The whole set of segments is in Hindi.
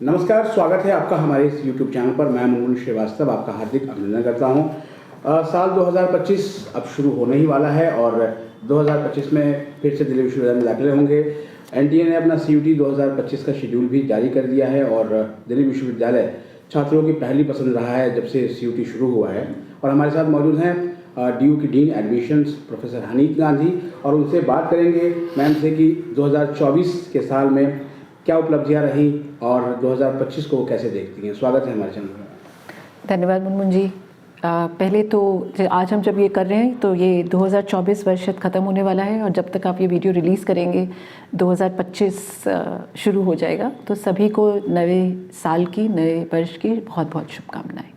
नमस्कार, स्वागत है आपका हमारे इस YouTube चैनल पर। मैं मुकुल श्रीवास्तव आपका हार्दिक अभिनंदन करता हूं। साल 2025 अब शुरू होने ही वाला है और 2025 में फिर से दिल्ली विश्वविद्यालय में दाखिले होंगे। एनटीए ने अपना CUET 2025 का शेड्यूल भी जारी कर दिया है और दिल्ली विश्वविद्यालय छात्रों की पहली पसंद रहा है जब से CUET शुरू हुआ है। और हमारे साथ मौजूद हैं DU की डीन एडमिशन्स प्रोफेसर हनीत गांधी, और उनसे बात करेंगे मैम से कि 2024 के साल में क्या उपलब्धियां रही और 2025 को कैसे देखती हैं। स्वागत है हमारे चैनल पर। धन्यवाद मुनमुन जी। पहले तो आज हम जब ये कर रहे हैं तो ये 2024 वर्ष ख़त्म होने वाला है और जब तक आप ये वीडियो रिलीज़ करेंगे 2025 शुरू हो जाएगा। तो सभी को नए साल की, नए वर्ष की बहुत बहुत शुभकामनाएं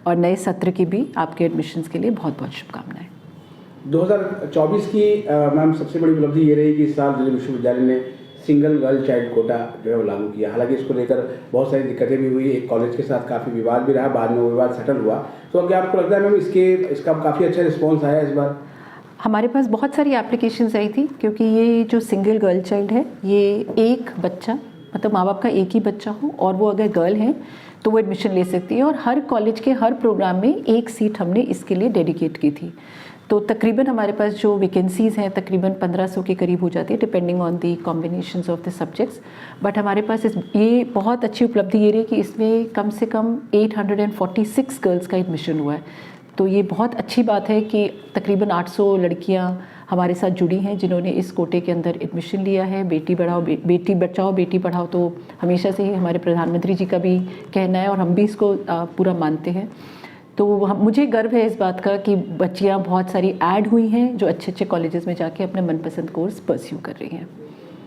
और नए सत्र की भी आपके एडमिशन्स के लिए बहुत बहुत शुभकामनाएं। 2024 की मैम सबसे बड़ी उपलब्धि ये रही कि इस साल दिल्ली विश्वविद्यालय ने सिंगल गर्ल चाइल्ड कोटा जो है वो लागू किया। हालांकि इसको लेकर बहुत सारी दिक्कतें भी हुई, एक कॉलेज के साथ काफ़ी विवाद भी रहा, बाद में वो विवाद सेटल हुआ। तो क्या आपको लगता है मैम इसका काफ़ी अच्छा रिस्पॉन्स आया इस बार? हमारे पास बहुत सारी एप्लीकेशंस आई थी क्योंकि ये जो सिंगल गर्ल चाइल्ड है, ये एक बच्चा मतलब माँ बाप का एक ही बच्चा हो और वो अगर गर्ल है तो वो एडमिशन ले सकती है। और हर कॉलेज के हर प्रोग्राम में एक सीट हमने इसके लिए डेडिकेट की थी। तो तकरीबन हमारे पास जो वैकेंसीज़ हैं तकरीबन 1500 के करीब हो जाती है depending on the combinations of the subjects. But हमारे पास ये बहुत अच्छी उपलब्धि ये रही कि इसमें कम से कम 846 गर्ल्स का एडमिशन हुआ है। तो ये बहुत अच्छी बात है कि तकरीबन 800 लड़कियां हमारे साथ जुड़ी हैं जिन्होंने इस कोटे के अंदर एडमिशन लिया है। बेटी बचाओ बेटी पढ़ाओ तो हमेशा से ही हमारे प्रधानमंत्री जी का भी कहना है और हम भी इसको पूरा मानते हैं। तो मुझे गर्व है इस बात का कि बच्चियां बहुत सारी ऐड हुई हैं जो अच्छे अच्छे कॉलेजेस में जाके अपने मनपसंद कोर्स परस्यू कर रही हैं।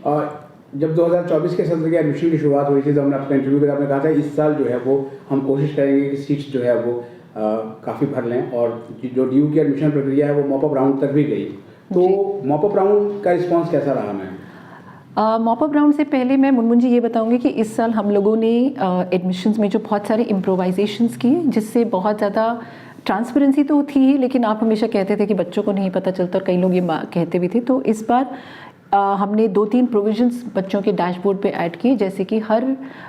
और जब 2024 के सत्र के एडमिशन की शुरुआत हुई थी तो हमने अपना इंटरव्यू में आपने कहा था इस साल जो है वो हम कोशिश करेंगे कि सीट्स जो है वो काफ़ी भर लें, और जो DU की एडमिशन प्रक्रिया है वो मॉपअप राउंड तक भी गई। तो मॉपअप राउंड का रिस्पॉन्स कैसा रहा मैम? मॉपअप राउंड से पहले मैं मुनमुन जी ये बताऊंगी कि इस साल हम लोगों ने एडमिशन्स में जो बहुत सारे इम्प्रोवाइजेशंस किए जिससे बहुत ज़्यादा ट्रांसपेरेंसी तो थी ही, लेकिन आप हमेशा कहते थे कि बच्चों को नहीं पता चलता और कई लोग ये कहते भी थे। तो इस बार हमने 2-3 प्रोविजंस बच्चों के डैशबोर्ड पे ऐड किए, जैसे कि हर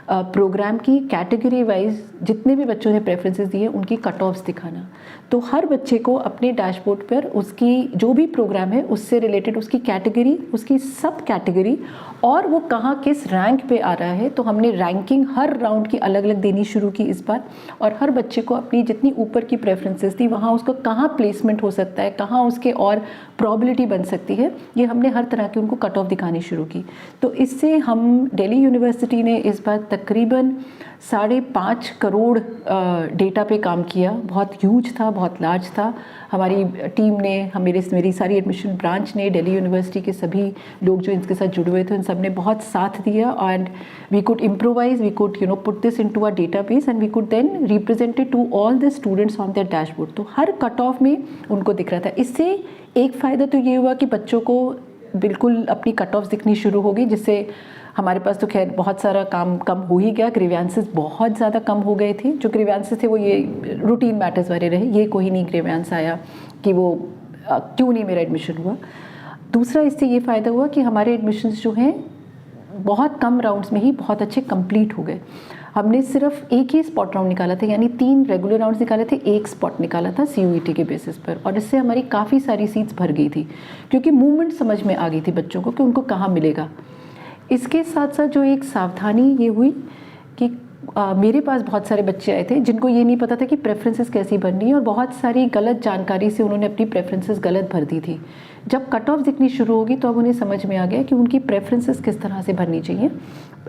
प्रोग्राम की कैटेगरी वाइज जितने भी बच्चों ने प्रेफरेंसेस दिए उनकी कट ऑफ्स दिखाना। तो हर बच्चे को अपने डैशबोर्ड पर उसकी जो भी प्रोग्राम है उससे रिलेटेड उसकी कैटेगरी, उसकी सब कैटेगरी और वो कहाँ किस रैंक पे आ रहा है। तो हमने रैंकिंग हर राउंड की अलग अलग देनी शुरू की इस बार, और हर बच्चे को अपनी जितनी ऊपर की प्रेफरेंसेस थी वहाँ उसको कहाँ प्लेसमेंट हो सकता है, कहाँ उसके और प्रोबेबिलिटी बन सकती है, ये हमने हर तरह की उनको कट ऑफ दिखानी शुरू की। तो इससे हम दिल्ली यूनिवर्सिटी ने इस बार तकरीबन 5.5 करोड़ डेटा पे काम किया। बहुत ह्यूज था, बहुत लार्ज था। हमारी टीम ने, मेरी सारी एडमिशन ब्रांच ने, दिल्ली यूनिवर्सिटी के सभी लोग जो इनके साथ जुड़े हुए थे उन सब ने बहुत साथ दिया। And we could improvise, we could put this into a database and we could then represent it to all the students on their dashboard. तो हर कट ऑफ में उनको दिख रहा था। इससे एक फ़ायदा तो ये हुआ कि बच्चों को बिल्कुल अपनी कट ऑफ्स दिखनी शुरू हो गई, जिससे हमारे पास तो खैर बहुत सारा काम कम हो ही गया। ग्रीवेंसेस बहुत ज़्यादा कम हो गए थे। जो ग्रीवेंसेस थे वो ये रूटीन मैटर्स वाले रहे, ये कोई नहीं ग्रीवेंस आया कि वो क्यों नहीं मेरा एडमिशन हुआ। दूसरा इससे ये फ़ायदा हुआ कि हमारे एडमिशन्स जो हैं बहुत कम राउंड्स में ही बहुत अच्छे कंप्लीट हो गए। हमने सिर्फ एक ही स्पॉट राउंड निकाला था, यानी 3 रेगुलर राउंड्स निकाले थे, एक स्पॉट निकाला था CUET के बेसिस पर, और इससे हमारी काफ़ी सारी सीट्स भर गई थी क्योंकि मूवमेंट समझ में आ गई थी बच्चों को कि उनको कहाँ मिलेगा। इसके साथ साथ जो एक सावधानी ये हुई कि मेरे पास बहुत सारे बच्चे आए थे जिनको ये नहीं पता था कि प्रेफरेंसेस कैसी भरनी है, और बहुत सारी गलत जानकारी से उन्होंने अपनी प्रेफरेंसेस गलत भर दी थी। जब कट ऑफ दिखनी शुरू होगी तो अब उन्हें समझ में आ गया कि उनकी प्रेफरेंसेस किस तरह से भरनी चाहिए।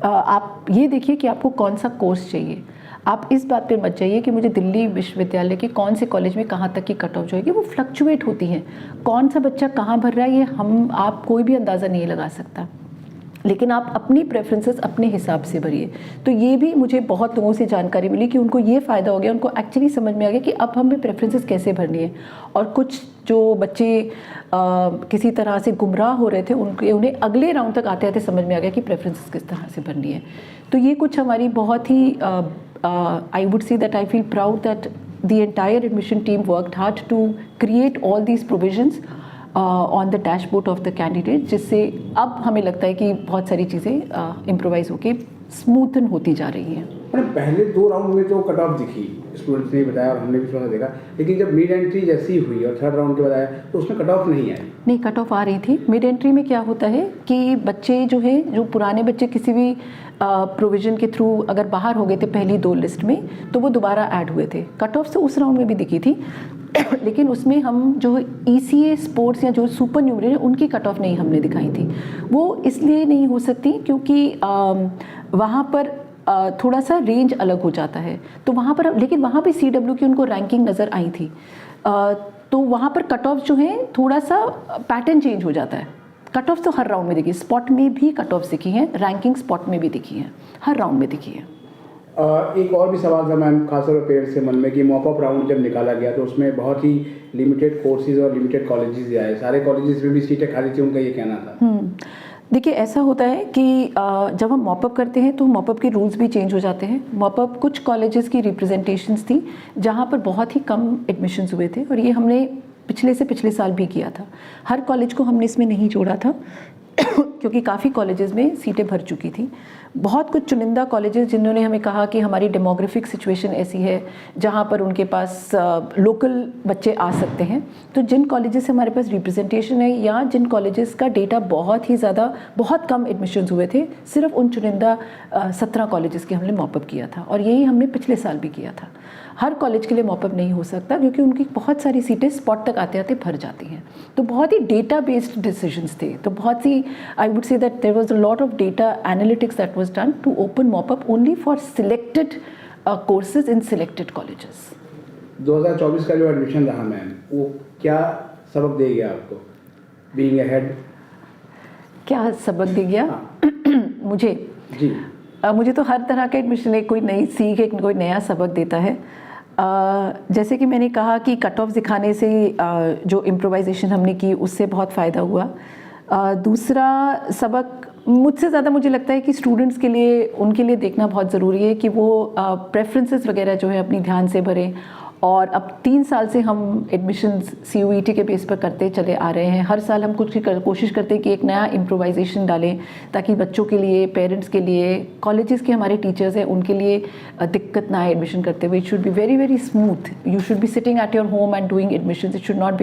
आप ये देखिए कि आपको कौन सा कोर्स चाहिए। आप इस बात पर मत जाइए कि मुझे दिल्ली विश्वविद्यालय के कौन से कॉलेज में कहाँ तक की कट ऑफ जाएगी। वो फ्लक्चुएट होती हैं, कौन सा बच्चा कहाँ भर रहा है ये आप कोई भी अंदाज़ा नहीं लगा सकता, लेकिन आप अपनी प्रेफरेंसेस अपने हिसाब से भरिए। तो ये भी मुझे बहुत लोगों से जानकारी मिली कि उनको ये फ़ायदा हो गया, उनको एक्चुअली समझ में आ गया कि अब हमें प्रेफरेंसेस कैसे भरनी है। और कुछ जो बच्चे किसी तरह से गुमराह हो रहे थे उन्हें अगले राउंड तक आते आते समझ में आ गया कि प्रेफरेंसेस किस तरह से भरनी है। तो ये कुछ हमारी बहुत ही I would say that I feel proud that the entire admission team worked hard to create all these provisions on the dashboard of the candidate, जिससे अब हमें लगता है कि बहुत सारी चीज़ें इम्प्रोवाइज़ होके स्मूथन होती जा रही है। मैंने पहले 2 राउंड में तो कट ऑफ दिखी, स्टूडेंट्स ने बताया और हमने भी थोड़ा देखा, लेकिन जब मिड एंट्री जैसी हुई और 3rd राउंड के बाद आया तो उसमें कट ऑफ नहीं आई। नहीं, कट ऑफ आ रही थी। मिड एंट्री में क्या होता है कि बच्चे जो है, जो पुराने बच्चे किसी भी प्रोविज़न के थ्रू अगर बाहर हो गए थे पहली 2 लिस्ट में, तो वो दोबारा ऐड हुए थे। कट ऑफ तो उस राउंड में भी दिखी थी लेकिन उसमें हम जो ECA स्पोर्ट्स या जो सुपर न्यूमरी है उनकी कट ऑफ नहीं हमने दिखाई थी। वो इसलिए नहीं हो सकती क्योंकि वहाँ पर थोड़ा सा रेंज अलग हो जाता है, तो वहाँ पर, लेकिन वहाँ पे CW की उनको रैंकिंग नज़र आई थी, तो वहाँ पर कट ऑफ जो है थोड़ा सा पैटर्न चेंज हो जाता है। कट ऑफ तो हर राउंड में दिखी, स्पॉट में भी कट ऑफ दिखी हैं, रैंकिंग स्पॉट में भी दिखी हैं, हर राउंड में दिखी है। एक और भी सवाल था मैम, खासतौर पर पेरेंट्स के मन में कि मॉप अप राउंड जब निकाला गया तो उसमें बहुत ही लिमिटेड कोर्सेज और लिमिटेड कॉलेजेस आए, सारे कॉलेजेस में भी सीटें खाली थी, उनका ये कहना था। देखिए, ऐसा होता है कि जब हम मॉपअप करते हैं तो मॉपअप के रूल्स भी चेंज हो जाते हैं। मॉपअप कुछ कॉलेजेस की रिप्रेजेंटेशंस थी जहाँ पर बहुत ही कम एडमिशन्स हुए थे, और ये हमने पिछले से पिछले साल भी किया था। हर कॉलेज को हमने इसमें नहीं जोड़ा था क्योंकि काफ़ी कॉलेजेस में सीटें भर चुकी थी। बहुत कुछ चुनिंदा कॉलेजेस जिन्होंने हमें कहा कि हमारी डेमोग्राफिक सिचुएशन ऐसी है जहाँ पर उनके पास लोकल बच्चे आ सकते हैं, तो जिन कॉलेजेस से हमारे पास रिप्रेजेंटेशन है या जिन कॉलेजेस का डेटा बहुत ही ज़्यादा, बहुत कम एडमिशन्स हुए थे, सिर्फ उन चुनिंदा 17 कॉलेजेस के हमने मॉपअप किया था, और यही हमने पिछले साल भी किया था। हर कॉलेज के लिए मॉपअप नहीं हो सकता क्योंकि उनकी बहुत सारी सीटें स्पॉट तक आते आते भर जाती हैं, तो बहुत ही डेटा बेस्ड डिसीजंस थे। तो बहुत सी, I would say that there was a lot of data analytics that was done to open mop up only for selected courses in selected colleges. 2024 का जो एडमिशन रहा मैम, वो क्या सबक दे गया आपको, बीइंग अहेड? क्या सबक दे गया? हाँ। मुझे जी, मुझे तो हर तरह का एडमिशन एक कोई नई सीख, एक कोई नया सबक देता है। जैसे कि मैंने कहा कि कट ऑफ दिखाने से जो इम्प्रोवाइजेशन हमने की उससे बहुत फ़ायदा हुआ। दूसरा सबक मुझसे ज़्यादा मुझे लगता है कि स्टूडेंट्स के लिए, उनके लिए देखना बहुत ज़रूरी है कि वो प्रेफरेंसेस वगैरह जो है अपनी ध्यान से भरें। और अब 3 साल से हम एडमिशन्स CUET के बेस पर करते चले आ रहे हैं। हर साल हम कुछ कोशिश करते हैं कि एक नया इम्प्रोवाइजेशन डालें ताकि बच्चों के लिए, पेरेंट्स के लिए, कॉलेजेस के हमारे टीचर्स हैं उनके लिए दिक्कत ना आए एडमिशन करते हुए। It should be very very smooth. You should be sitting at your home and doing admissions. It should not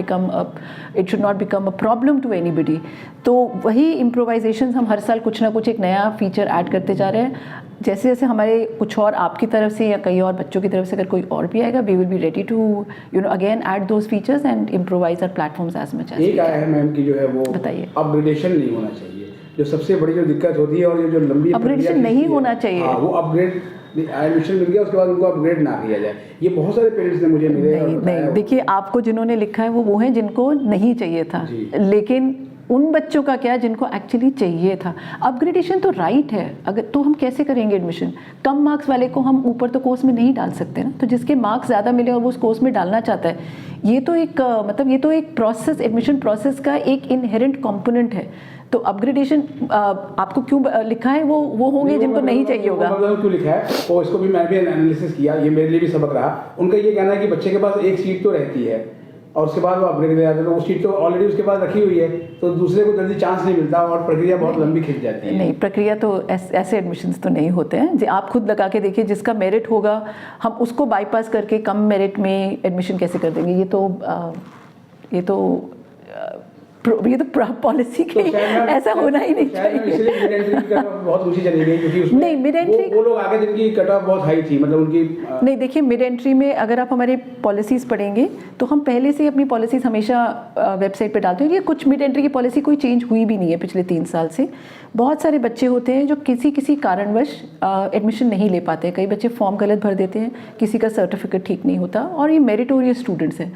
become a problem to anybody. तो वही इम्प्रोवाइजेशन हम हर साल कुछ ना कुछ एक नया फीचर ऐड करते जा रहे हैं। जैसे जैसे हमारे कुछ और आपकी तरफ से या कई और बच्चों की तरफ से अगर कोई और भी आएगा, we will be ready to again add those features and improvise our platforms as much as. एक आया है मैम कि जो है वो बताइए, अपग्रेडेशन नहीं होना चाहिए, जो सबसे बड़ी जो दिक्कत होती है, और ये जो लंबी अपग्रेडेशन नहीं होना चाहिए। हाँ, वो अपग्रेड एडमिशन मिल गया उसके बाद उनको अपग्रेड ना किया जाए। ये बहुत सारे पेरेंट्स ने मुझे मिले। नहीं, देखिए, आपको जिन्होंने लिखा है वो हैं जिनको नहीं चाहिए था, लेकिन उन बच्चों का क्या जिनको एक्चुअली चाहिए था। अपग्रेडेशन तो राइट है, अगर तो हम कैसे करेंगे एडमिशन? कम मार्क्स वाले को हम ऊपर तो कोर्स में नहीं डाल सकते ना, तो जिसके मार्क्स ज़्यादा मिले और वो उस कोर्स में डालना चाहता है, ये तो एक प्रोसेस, एडमिशन प्रोसेस का एक इनहेरेंट कंपोनेंट है। तो अपग्रेडेशन आपको क्यों लिखा है, वो होंगे जिनको नहीं चाहिए होगा। क्यों लिखा है वो, इसको भी मैं भी एनालिसिस किया, ये मेरे लिए भी सबक रहा। उनका ये कहना है कि बच्चे के पास एक सीट तो रहती है और उसके बाद वो अपग्रेड ले जाते हैं, तो वो सीट तो ऑलरेडी उसके पास रखी हुई है, तो दूसरे को जल्दी चांस नहीं मिलता और प्रक्रिया बहुत लंबी खिंच जाती है। नहीं, प्रक्रिया तो ऐसे एडमिशन्स तो नहीं होते हैं। आप खुद लगा के देखिए, जिसका मेरिट होगा हम उसको बाईपास करके कम मेरिट में एडमिशन कैसे कर देंगे? ये तो पॉलिसी की ऐसा होना ही नहीं चाहिए। बहुत ऊंची चली गई क्योंकि नहीं, मिड एंट्री वो लोग आगे जिनकी कट ऑफ बहुत हाई थी, मतलब उनकी नहीं। देखिए, मिड एंट्री में अगर आप हमारे पॉलिसीज़ पढ़ेंगे तो हम पहले से अपनी पॉलिसीज़ हमेशा वेबसाइट पे डालते हैं। ये कुछ मिड एंट्री की पॉलिसी कोई चेंज हुई भी नहीं है पिछले 3 साल से। बहुत सारे बच्चे होते हैं जो किसी कारणवश एडमिशन नहीं ले पाते। कई बच्चे फॉर्म गलत भर देते हैं, किसी का सर्टिफिकेट ठीक नहीं होता, और ये मेरिटोरियस स्टूडेंट्स हैं।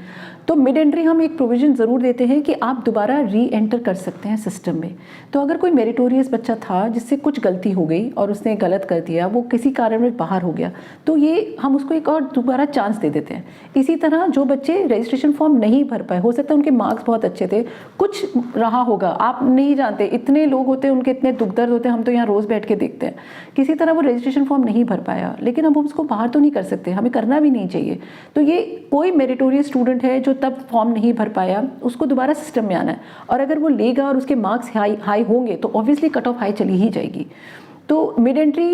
तो मिड एंट्री हम एक प्रोविज़न ज़रूर देते हैं कि आप दोबारा री एंटर कर सकते हैं सिस्टम में। तो अगर कोई मेरिटोरियस बच्चा था जिससे कुछ गलती हो गई और उसने गलत कर दिया, वो किसी कारणवश बाहर हो गया, तो ये हम उसको एक और दोबारा चांस दे देते हैं। इसी तरह जो बच्चे रजिस्ट्रेशन फॉर्म नहीं भर पाए, हो सकता है उनके मार्क्स बहुत अच्छे थे, कुछ रहा होगा, आप नहीं जानते, इतने लोग होते हैं उनके इतने दुख दर्द होते हैं, हम तो यहाँ रोज़ बैठ के देखते हैं। किसी तरह वो रजिस्ट्रेशन फॉर्म नहीं भर पाया, लेकिन अब हम उसको बाहर तो नहीं कर सकते, हमें करना भी नहीं चाहिए। तो ये कोई मेरिटोरियस स्टूडेंट है जो तब फॉर्म नहीं भर पाया, उसको दोबारा सिस्टम में आना है, और अगर वो लेगा और उसके मार्क्स हाई होंगे तो ऑब्वियसली कट ऑफ हाई चली ही जाएगी। तो मिड एंट्री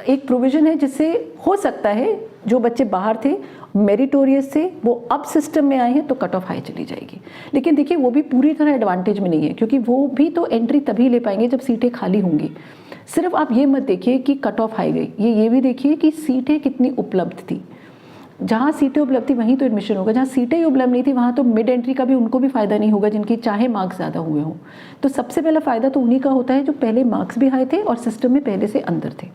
एक प्रोविज़न है जिससे हो सकता है जो बच्चे बाहर थे मेरिटोरियस थे वो अब सिस्टम में आए हैं तो कट ऑफ हाई चली जाएगी। लेकिन देखिए वो भी पूरी तरह एडवांटेज में नहीं है, क्योंकि वो भी तो एंट्री तभी ले पाएंगे जब सीटें खाली होंगी। सिर्फ आप ये मत देखिए कि कट ऑफ हाई गई, ये भी देखिए कि सीटें कितनी उपलब्ध थी। जहाँ सीटें उपलब्ध थी वहीं तो एडमिशन होगा, जहाँ सीटें ही उपलब्ध नहीं थी वहाँ तो मिड एंट्री का भी उनको भी फ़ायदा नहीं होगा जिनकी चाहे मार्क्स ज़्यादा हुए हों। तो सबसे पहला फ़ायदा तो उन्हीं का होता है जो पहले मार्क्स भी हाई थे और सिस्टम में पहले से अंदर थे।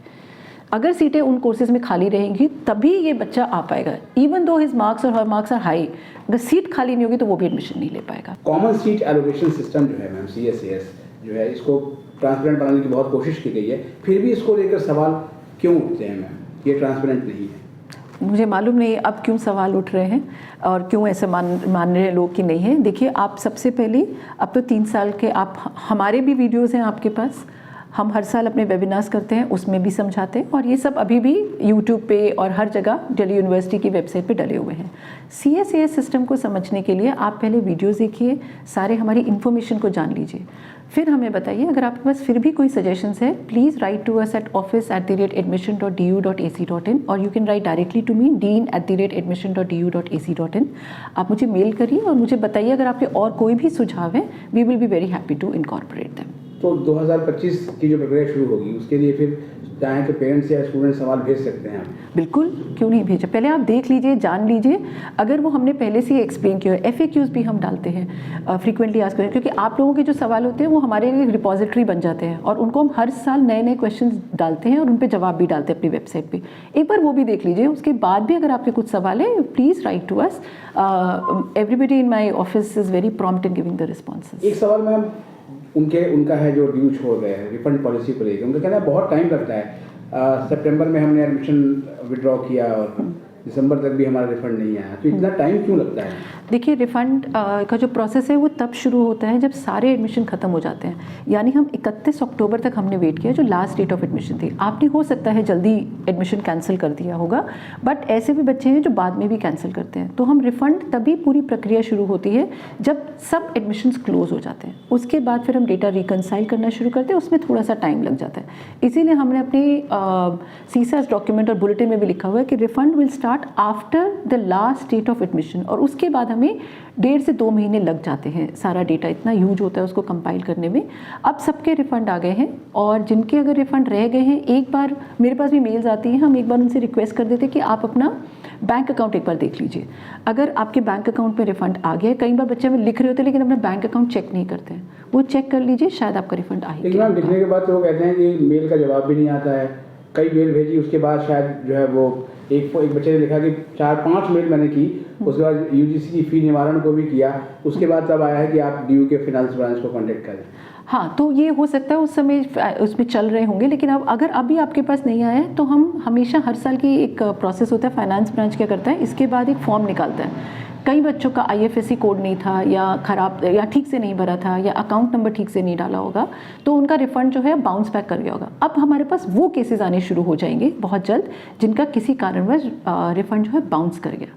अगर सीटें उन कोर्सेज में खाली रहेंगी तभी ये बच्चा आ पाएगा। इवन दो हिज मार्क्स और हर मार्क्स आर हाई, अगर सीट खाली नहीं होगी तो वो भी एडमिशन नहीं ले पाएगा। कॉमन सीट एलोकेशन सिस्टम जो है मैम, CSAS जो है, इसको ट्रांसपेरेंट बनाने की बहुत कोशिश की गई है, फिर भी इसको लेकर सवाल क्यों उठते हैं मैम? ये ट्रांसपेरेंट नहीं है। मुझे मालूम नहीं अब क्यों सवाल उठ रहे हैं और क्यों ऐसे मान रहे लोग कि नहीं है। देखिए आप सबसे पहले अब तो 3 साल के आप हमारे भी वीडियोज़ हैं आपके पास, हम हर साल अपने वेबिनार्स करते हैं, उसमें भी समझाते हैं और ये सब अभी भी यूट्यूब पे और हर जगह दिल्ली यूनिवर्सिटी की वेबसाइट पे डले हुए हैं। CSAS सिस्टम को समझने के लिए आप पहले वीडियोज़ देखिए, सारे हमारी इन्फॉर्मेशन को जान लीजिए, फिर हमें बताइए। अगर आपके पास फिर भी कोई सजेशंस है please write to us at office@admission.du.ac.in और you can write directly to me dean@admission.du.ac.in। आप मुझे मेल करिए और मुझे बताइए अगर आपके और कोई भी सुझाव है, we will be very happy to incorporate them. तो 2025 की जो प्रक्रिया शुरू होगी उसके लिए फिर चाहें तो पेरेंट्स या स्टूडेंट सवाल भेज सकते हैं आप? बिल्कुल, क्यों नहीं भेजा। पहले आप देख लीजिए, जान लीजिए। अगर वो हमने पहले से ही एक्सप्लेन किया है, FAQs भी हम डालते हैं फ्रीक्वेंटली आस्क्ड क्वेश्चन, क्योंकि आप लोगों के जो सवाल होते हैं वो हमारे लिए रिपोजिटरी बन जाते हैं और उनको हम हर साल नए नए क्वेश्चन डालते हैं और उन पर जवाब भी डालते हैं अपनी वेबसाइट पे। एक बार वो भी देख लीजिए, उसके बाद भी अगर आपके कुछ सवाल है please write to us. Everybody in my office is very prompt in giving the responses. एक सवाल मैम उनका है जो ड्यू छोड़ रहे हैं रिफंड पॉलिसी को लेकर, उनका कहना है बहुत टाइम लगता है। सितंबर में हमने एडमिशन विड्रॉ किया और दिसंबर तक भी हमारा रिफंड नहीं आया, तो इतना टाइम क्यों लगता है? देखिए रिफ़ंड का जो प्रोसेस है वो तब शुरू होता है जब सारे एडमिशन ख़त्म हो जाते हैं। यानी हम 31 अक्टूबर तक हमने वेट किया जो लास्ट डेट ऑफ एडमिशन थी। आपने हो सकता है जल्दी एडमिशन कैंसिल कर दिया होगा, बट ऐसे भी बच्चे हैं जो बाद में भी कैंसिल करते हैं। तो हम रिफ़ंड तभी पूरी प्रक्रिया शुरू होती है जब सब एडमिशन्स क्लोज हो जाते हैं। उसके बाद फिर हम डेटा रिकनसाइल करना शुरू करते हैं, उसमें थोड़ा सा टाइम लग जाता है। इसीलिए हमने अपनी CSAS डॉक्यूमेंट और बुलेटिन में भी लिखा हुआ है कि refund will start after the last date of admission, और उसके बाद हमें 1.5 से 2 महीने लग जाते हैं। सारा डेटा इतना यूज होता है उसको कंपाइल करने में। अब सबके रिफ़ंड आ गए हैं और जिनके अगर रिफ़ंड रह गए हैं, एक बार मेरे पास भी मेल्स आती हैं, हम एक बार उनसे रिक्वेस्ट कर देते हैं कि आप अपना बैंक अकाउंट एक बार देख लीजिए। अगर आपके बैंक अकाउंट में रिफ़ंड आ गया है, कई बार बच्चे हमें लिख रहे होते हैं लेकिन अपना बैंक अकाउंट चेक नहीं करते हैं, वो चेक कर लीजिए, शायद आपका रिफ़ंड आ ही लेकिन मैम लिखने के बाद तो वो कहते हैं कि मेल का जवाब भी नहीं आता है। कई मेल भेजी, उसके बाद शायद जो है वो एक बच्चे ने लिखा कि 4-5 मेल मैंने की, उसके बाद UGC की फ़ी निवारण को भी किया, उसके बाद तब आया है कि आप DU के फिनांस ब्रांच को कांटेक्ट करें। हाँ, तो ये हो सकता है उस समय उसमें चल रहे होंगे, लेकिन अब अगर अभी आपके पास नहीं आया है तो हम हमेशा हर साल की एक प्रोसेस होता है, फाइनेंस ब्रांच क्या करता है, इसके बाद एक फॉर्म निकालता है। कई बच्चों का IFSC कोड नहीं था या ख़राब या ठीक से नहीं भरा था या अकाउंट नंबर ठीक से नहीं डाला होगा, तो उनका रिफ़ंड जो है बाउंस बैक कर गया होगा। अब हमारे पास वो केसेस आने शुरू हो जाएंगे बहुत जल्द जिनका किसी कारणवश रिफ़ंड जो है बाउंस कर गया।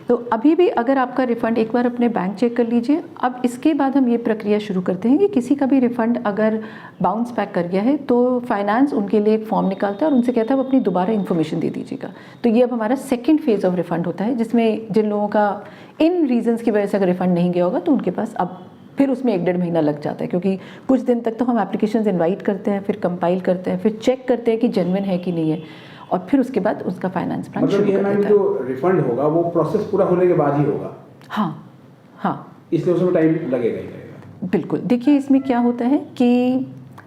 तो अभी भी अगर आपका रिफ़ंड, एक बार अपने बैंक चेक कर लीजिए। अब इसके बाद हम ये प्रक्रिया शुरू करते हैं कि किसी का भी रिफ़ंड अगर बाउंस बैक कर गया है तो फाइनेंस उनके लिए एक फॉर्म निकालता है और उनसे कहता है वो अपनी दोबारा इन्फॉर्मेशन दे दीजिएगा। तो ये अब हमारा सेकेंड फेज़ ऑफ रिफ़ंड होता है, जिसमें जिन लोगों का इन रीजंस की वजह से अगर रिफ़ंड नहीं गया होगा तो उनके पास अब फिर उसमें 1-1.5 महीना लग जाता है, क्योंकि कुछ दिन तक तो हम एप्लीकेशंस इनवाइट करते हैं, फिर कंपाइल करते हैं, फिर चेक करते हैं कि जेन्युइन है कि नहीं है, और फिर उसके बाद उसका फाइनेंस ब्रांच शुरू कर देता है। जो रिफंड होगा वो प्रोसेस पूरा होने के बाद ही होगा? हाँ हाँ, इसलिए उसमें टाइम लगेगा ही लगेगा। बिल्कुल। देखिए इसमें क्या होता है कि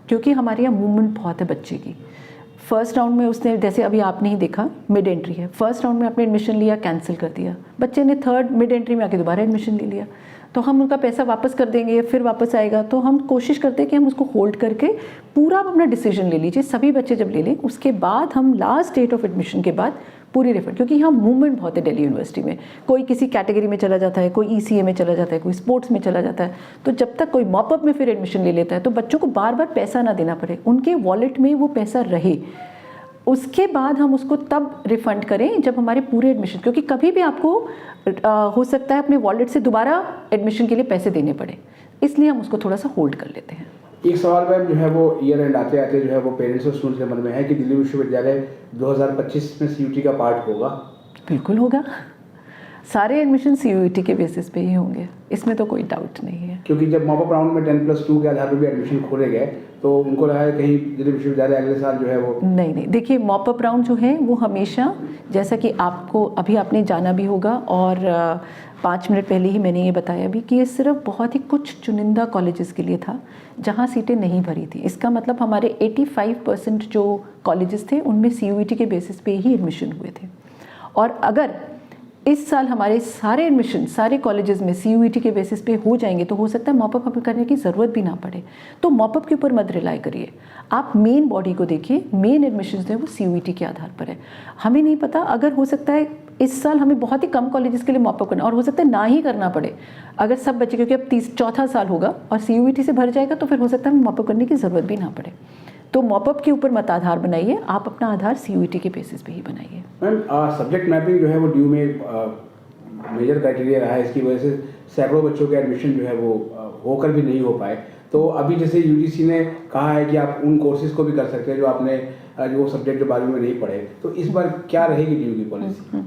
क्योंकि हमारे यहाँ मूवमेंट बहुत है बच्चे की, फर्स्ट राउंड में उसने, जैसे अभी आपने ही देखा मिड एंट्री है, फर्स्ट राउंड में आपने एडमिशन लिया, कैंसिल कर दिया, बच्चे ने थर्ड मिड एंट्री में आके दोबारा एडमिशन ले लिया, तो हम उनका पैसा वापस कर देंगे, फिर वापस आएगा। तो हम कोशिश करते हैं कि हम उसको होल्ड करके पूरा अपना डिसीजन ले लीजिए, सभी बच्चे जब ले लें उसके बाद हम लास्ट डेट ऑफ एडमिशन के बाद पूरी रिफंड, क्योंकि यहाँ मूवमेंट बहुत है दिल्ली यूनिवर्सिटी में, कोई किसी कैटेगरी में चला जाता है, कोई ECA में चला जाता है, कोई स्पोर्ट्स में चला जाता है, तो जब तक कोई मॉपअप में फिर एडमिशन ले लेता है तो बच्चों को बार बार पैसा ना देना पड़े, उनके वॉलेट में वो पैसा रहे, उसके बाद हम उसको तब रिफ़ंड करें जब हमारे पूरे एडमिशन, क्योंकि कभी भी आपको हो सकता है अपने वॉलेट से दोबारा एडमिशन के लिए पैसे देने पड़े, इसलिए हम उसको थोड़ा सा होल्ड कर लेते हैं। एक सवाल मैम जो है वो ईयर एंड आते आते जो है वो पेरेंट्स और स्टूडेंट्स के मन में है कि दिल्ली विश्वविद्यालय 2025 में सीयूटी का पार्ट होगा। बिल्कुल होगा, सारे एडमिशन सीयूईटी के बेसिस पे ही होंगे, इसमें तो कोई डाउट नहीं है। क्योंकि जब मॉपअप राउंड में 10+2 के आधार पर भी एडमिशन खोले गए तो उनको लगा है कहीं दिल्ली विश्वविद्यालय अगले साल जो है वो नहीं, देखिए मॉपअप राउंड जो है वो हमेशा, जैसा कि आपको अभी आपने जाना भी होगा और 5 मिनट पहले ही मैंने ये बताया भी कि ये सिर्फ बहुत ही कुछ चुनिंदा कॉलेजेस के लिए था जहाँ सीटें नहीं भरी थी। इसका मतलब हमारे 85% जो कॉलेजेस थे उनमें सीयूईटी के बेसिस पे ही एडमिशन हुए थे। और अगर इस साल हमारे सारे एडमिशन सारे कॉलेजेस में सीयूईटी के बेसिस पे हो जाएंगे तो हो सकता है मॉपअप हमें करने की ज़रूरत भी ना पड़े। तो मॉपअप के ऊपर मत रिलाई करिए, आप मेन बॉडी को देखिए, मेन एडमिशन जो है वो सीयूईटी के आधार पर है। हमें नहीं पता, अगर हो सकता है इस साल हमें बहुत ही कम कॉलेजेस के लिए मॉपअप करना और हो सकता है ना ही करना पड़े अगर सब बच्चे, क्योंकि अब चौथा साल होगा और सीयूईटी से भर जाएगा तो फिर हो सकता है हमें मॉपअप करने की ज़रूरत भी ना पड़े। तो मॉपअप के ऊपर मत आधार बनाइए, आप अपना आधार सीयूईटी के बेसिस पे ही बनाइए। मैम सब्जेक्ट मैपिंग जो है वो ड्यू में मेजर क्राइटेरिया रहा है, इसकी वजह से सैकड़ों बच्चों के एडमिशन जो है वो होकर भी नहीं हो पाए। तो अभी जैसे यूजीसी ने कहा है कि आप उन कोर्सेज को भी कर सकते हैं जो आपने जो सब्जेक्ट जो 12वीं में नहीं पढ़े, तो इस बार क्या रहेगी ड्यू की पॉलिसी?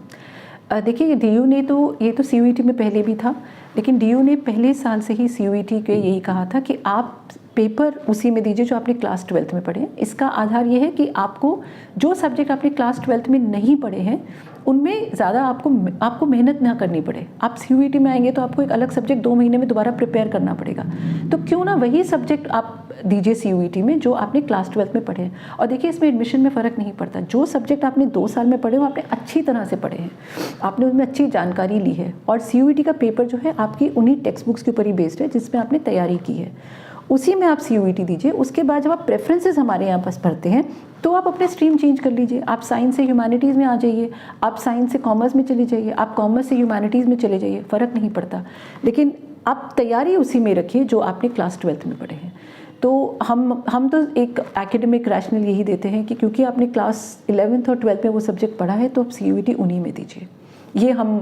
देखिए डीयू ने तो ये तो सीयूईटी में पहले भी था, लेकिन डीयू ने पहले साल से ही सीयूईटी के यही कहा था कि आप पेपर उसी में दीजिए जो आपने क्लास 12th में पढ़े हैं। इसका आधार ये है कि आपको जो सब्जेक्ट आपने क्लास 12th में नहीं पढ़े हैं उनमें ज़्यादा आपको मेहनत ना करनी पड़े। आप सीयूईटी में आएंगे तो आपको एक अलग सब्जेक्ट 2 महीने में दोबारा प्रिपेयर करना पड़ेगा, तो क्यों ना वही सब्जेक्ट आप दीजिए सीयूईटी में जो आपने क्लास 12th में पढ़े हैं। और देखिए इसमें एडमिशन में फ़र्क नहीं पड़ता, जो सब्जेक्ट आपने 2 साल में पढ़े हो आपने अच्छी तरह से पढ़े हैं, आपने उनमें अच्छी जानकारी ली है और सीयूईटी का पेपर जो है आपकी उन्हीं टेक्स्ट बुक्स के ऊपर ही बेस्ड है जिसमें आपने तैयारी की है, उसी में आप सीयूईटी दीजिए। उसके बाद जब आप प्रेफरेंसेस हमारे यहाँ पास भरते हैं तो आप अपने स्ट्रीम चेंज कर लीजिए, आप साइंस से ह्यूमैनिटीज़ में आ जाइए, आप साइंस से कॉमर्स में चले जाइए, आप कॉमर्स से ह्यूमैनिटीज़ में चले जाइए, फ़र्क नहीं पड़ता, लेकिन आप तैयारी उसी में रखिए जो आपने क्लास 12th में पढ़े हैं। तो हम तो एक एकेडमिक रैशनल यही देते हैं कि क्योंकि आपने क्लास 11th और 12th में वो सब्जेक्ट पढ़ा है तो आप सीयूईटी उन्हीं में दीजिए। ये हम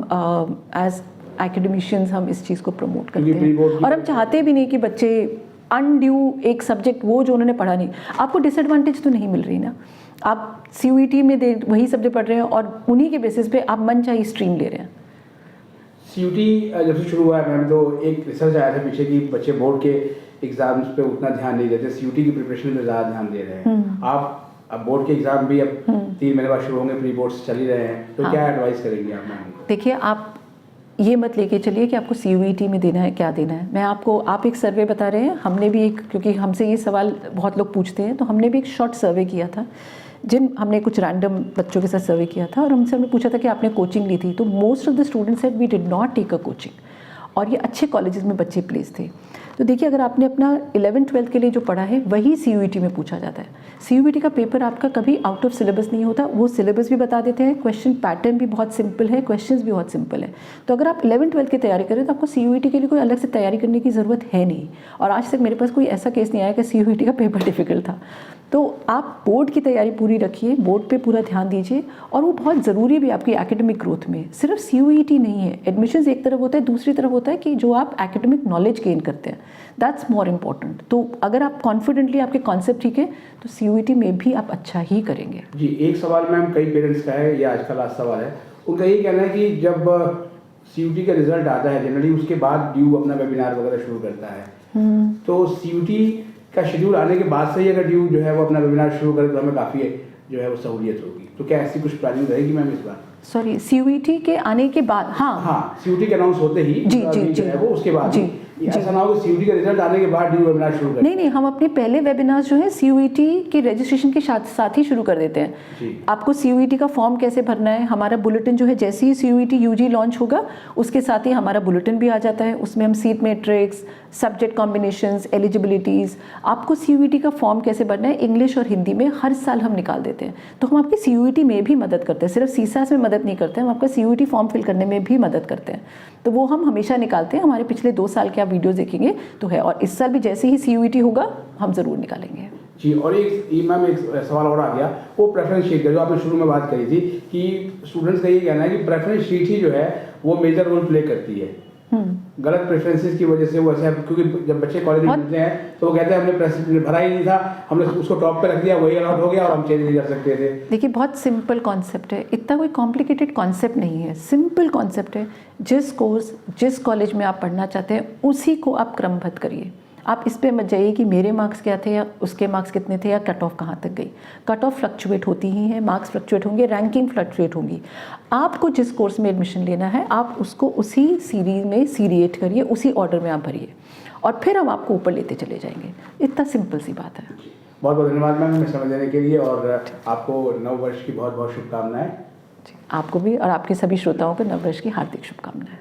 एज एकेडमिशियंस हम इस चीज़ को प्रमोट करते हैं और हम चाहते भी नहीं कि बच्चे अनड्यू एक सब्जेक्ट वो जो उन्होंने पढ़ा नहीं, आपको डिसएडवांटेज तो नहीं मिल रही ना, आप सीयूईटी में वही सब्जेक्ट पढ़ रहे हैं और उन्हीं के बेसिस पे आप मनचाही स्ट्रीम ले रहे हैं। सीयूटी जब से शुरू हुआ है मैम तो एक रिसर्च आया था पीछे कि बच्चे बोर्ड के एग्जाम्स पे उतना ध्यान नहीं देते, सीयूटी की प्रिपरेशन में ज़्यादा ध्यान दे रहे हैं। आप अब बोर्ड के एग्जाम भी अब 3 महीने बाद शुरू होंगे, प्री बोर्ड्स चल ही रहे हैं, तो क्या एडवाइस करेंगे आप मैम? देखिए आप ये मत लेके चलिए कि आपको सीयूईटी में देना है, क्या देना है। मैं आप एक सर्वे बता रहे हैं, हमने भी एक, क्योंकि हमसे ये सवाल बहुत लोग पूछते हैं, तो हमने भी एक शॉर्ट सर्वे किया था हमने कुछ रैंडम बच्चों के साथ सर्वे किया था और हमने पूछा था कि आपने कोचिंग ली थी, तो most of the students said we did not take a coaching, और ये अच्छे कॉलेजेस में बच्चे प्लेस थे। तो देखिए अगर आपने अपना 11th-12th के लिए जो पढ़ा है वही सीयूईटी में पूछा जाता है। सीयूईटी का पेपर आपका कभी आउट ऑफ सिलेबस नहीं होता, वो सिलेबस भी बता देते हैं, क्वेश्चन पैटर्न भी बहुत सिंपल है, क्वेश्चंस भी बहुत सिंपल है। तो अगर आप 11th-12th की तैयारी करें तो आपको सीयूईटी के लिए कोई अलग से तैयारी करने की ज़रूरत है नहीं। और आज तक मेरे पास कोई ऐसा केस नहीं आया कि सीयूईटी का पेपर डिफिकल्ट था। तो आप बोर्ड की तैयारी पूरी रखिए, बोर्ड पे पूरा ध्यान दीजिए, और वो बहुत ज़रूरी भी आपकी एकेडमिक ग्रोथ में। सिर्फ सीयूईटी नहीं है, एडमिशन्स एक तरफ होता है, दूसरी तरफ होता है कि जो आप एकेडमिक नॉलेज गेन करते हैं, दैट्स मोर इम्पॉर्टेंट। तो अगर आप कॉन्फिडेंटली, आपके कॉन्सेप्ट ठीक है, तो सीयूईटी में भी आप अच्छा ही करेंगे। जी, एक सवाल मैम कई पेरेंट्स का है, ये आज का लास्ट सवाल है, उनका ये कहना है कि जब सीयूटी का रिजल्ट आता है जनरली उसके बाद ड्यू अपना वेबिनार वगैरह शुरू करता है, तो सीयूटी का शेड्यूल आने के बाद से ही अगर ड्यू जो है वो अपना वेबिनार शुरू करे तो हमें काफ़ी जो है वो सहूलियत होगी। तो क्या ऐसी कुछ प्लानिंग रहेगी मैम इस बार? सॉरी, सीयूईटी के आने के बाद? हाँ, सीयूटी के अनाउंस होते ही जी जो है वो उसके बाद ही, ऐसा ना हो कि सीयूटी का रिजल्ट आने के बाद ड्यू वेबिनार शुरू करें। नहीं, हम अपने पहले वेबिनार जो है सीयूईटी के रजिस्ट्रेशन के साथ ही शुरू कर देते हैं। आपको सीयूईटी का फॉर्म कैसे भरना है, हमारा बुलेटिन जो है जैसे ही सीयूईटी यूजी लॉन्च होगा उसके साथ ही हमारा बुलेटिन भी आ जाता है। उसमें हम seat matrix, subject combinations, eligibilities, आपको सीयूईटी का फॉर्म कैसे भरना है इंग्लिश और हिंदी में हर साल हम निकाल देते हैं। तो हम आपकी सीयूईटी में भी मदद करते हैं, सिर्फ सीसास में मदद नहीं करते हैं, हम आपका सीयूईटी फॉर्म फिल करने में भी मदद करते हैं। तो वो हम हमेशा निकालते हैं, हमारे पिछले 2 साल के आप वीडियोस देखेंगे तो है, और इस साल भी जैसे ही सीयूईटी होगा हम ज़रूर निकालेंगे। जी, और मैम एक सवाल और आ गया, वो प्रेफरेंस शीट का जो आपने शुरू में बात करी थी कि स्टूडेंट्स का ये कहना है कि प्रेफरेंस शीट ही जो है वो मेजर रोल प्ले करती है। गलत प्रेफरेंसेस की वजह से वो ऐसे, क्योंकि जब बच्चे कॉलेज में मिलते हैं तो वो कहते हैं हमने प्रेफरेंस भरा ही नहीं था, हमने उसको टॉप पे रख दिया, वही अलॉट हो गया और हम चेंज नहीं कर सकते थे। देखिए बहुत सिंपल कॉन्सेप्ट है, इतना कोई कॉम्प्लिकेटेड कॉन्सेप्ट नहीं है, सिंपल कॉन्सेप्ट है। जिस कोर्स जिस कॉलेज में आप पढ़ना चाहते हैं उसी को आप क्रमबद्ध करिए। आप इस पे मत जाइए कि मेरे मार्क्स क्या थे या उसके मार्क्स कितने थे या कट ऑफ कहाँ तक गई। कट ऑफ फ्लक्चुएट होती ही है, मार्क्स फ्लक्चुएट होंगे, रैंकिंग फ्लक्चुएट होंगी। आपको जिस कोर्स में एडमिशन लेना है आप उसको उसी सीरीज में सीरिएट करिए, उसी ऑर्डर में आप भरिए और फिर हम आपको ऊपर लेते चले जाएंगे। इतना सिंपल सी बात है। बहुत बहुत धन्यवाद मैम हमें समय देने के लिए और आपको नव वर्ष की बहुत बहुत शुभकामनाएं। आपको भी और आपके सभी श्रोताओं को नव वर्ष की हार्दिक शुभकामनाएं।